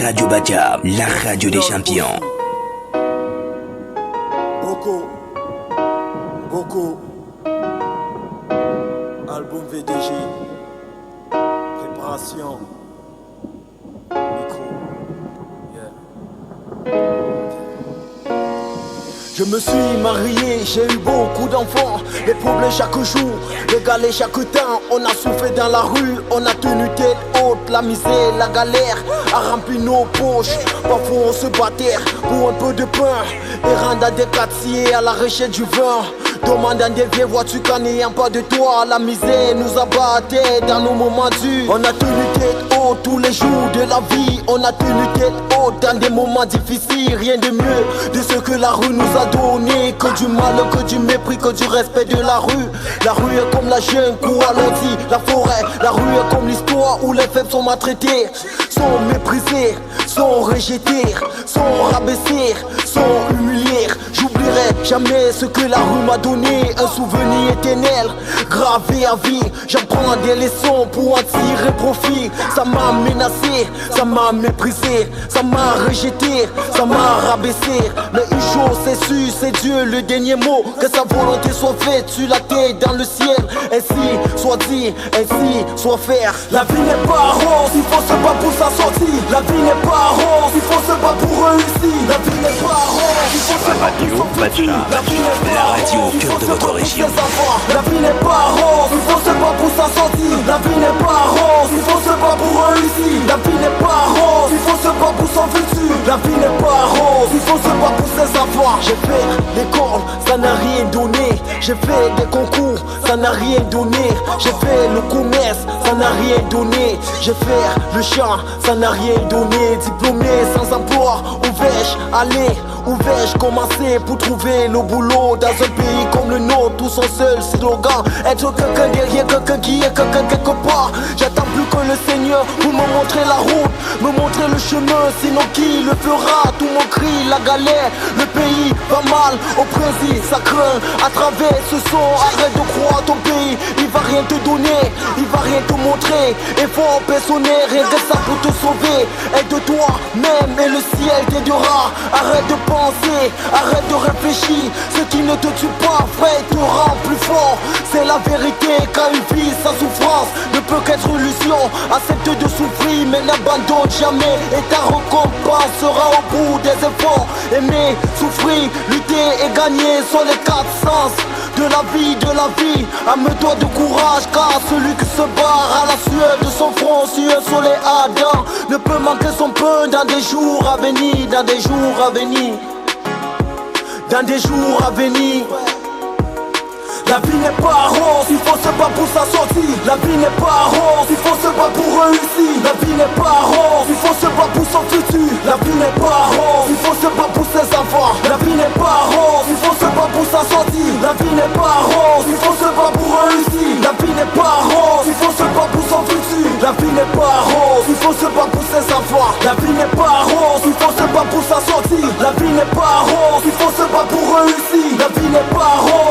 Radio Badiam, la radio des champions. Boko, album VDG, préparation, micro, Je me suis marié, j'ai eu beaucoup d'enfants. Les problèmes chaque jour, les galets chaque temps. On a souffert dans la rue, on a tenu tête haute. La misère, la galère a rempli nos poches. Parfois on se battait pour un peu de pain et rendre des quartiers à la recherche du vin. Demandant des vieilles voitures qu'en n'ayant pas de toit. La misère nous abattait dans nos moments durs. On a tenu tête haute tous les jours de la vie. On a tenu tête haute dans des moments difficiles. Rien de mieux de ce que la rue nous a donné. Que du mal, que du mépris, que du respect de la rue. La rue est comme la jungle où ralentit la forêt. La rue est comme l'histoire où les faibles sont maltraités, sont méprisés, sont rejetés, sont rabaissés, sont humiliés. J'oublierai jamais ce que la rue m'a donné. Un souvenir éternel, gravé à vie. J'en prends des leçons pour en tirer profit. Ça m'a menacé, ça m'a méprisé, ça m'a rejeté, ça m'a rabaissé. Mais une chose c'est sûr, c'est Dieu le dernier mot. Que sa volonté soit faite sur la terre dans le ciel. Ainsi soit dit, ainsi soit fait. La vie n'est pas rose, il faut se battre pour sa sortie. La vie n'est pas rose, il faut se battre pour réussir. La vie n'est pas rose, il faut se battre pour son futur. La vie n'est pas rose, il faut se battre pour ses enfants. La vie n'est pas rose, il faut se battre pour sa sortie. La vie n'est pas rose, il faut se battre pour réussir. La vie n'est pas rose, il faut se battre pour son futur. La vie n'est pas rose, il faut se battre pour ses enfants. J'ai fait l'école, ça n'a rien donné. J'ai fait des concours, ça n'a rien donné. J'ai fait le commerce, ça n'a rien donné. J'ai fait le chant, ça n'a rien donné. Diplômé sans emploi, où vais-je aller? Où vais-je commencer pour trouver le boulot dans un pays comme le nôtre où son seul slogan être quelqu'un derrière quelqu'un qui est quelqu'un quelque part. J'attends plus que le Seigneur pour me montrer la route, me montrer le chemin, sinon qui le fera? Tout mon cri, la galère, le pays va mal au président, ça craint à travers ce son. Arrête de croire ton pays, il va rien te donner, il va rien te montrer. Effort personnel, rien que ça pour te sauver. Aide-toi même et le ciel t'aidera. Arrête de penser, arrête de réfléchir. Ce qui ne te tue pas, frère, te rend plus fort. C'est la vérité, car une vie sans souffrance ne peut qu'être illusion. Accepte de souffrir, mais n'abandonne jamais. Et ta récompense sera au bout des efforts. Aimer, souffrir, lutter et gagner sont les quatre sens de la vie, de la vie. Arme-toi de courage, car celui qui se barre à la sueur de son front sur un soleil ardent ne peut manquer son pain dans des jours à venir, dans des jours à venir, dans des jours à venir. La vie n'est pas rose, il faut se battre pour sa sortie. La vie n'est pas rose, il faut se battre pour réussir. La vie n'est pas rose, il faut se battre pour son futur. La vie n'est pas rose, il faut se battre pour ses enfants. La vie n'est pas rose, il faut se battre pour sa sortie. La vie n'est pas rose, il faut se battre pour réussir. La vie n'est pas rose, il faut se battre pour son futur. La vie n'est pas rose, il faut se battre pour ses enfants. La vie n'est pas rose, il faut se battre pour sa sortie. La vie n'est pas rose, il faut se battre pour réussir. La vie n'est pas rose,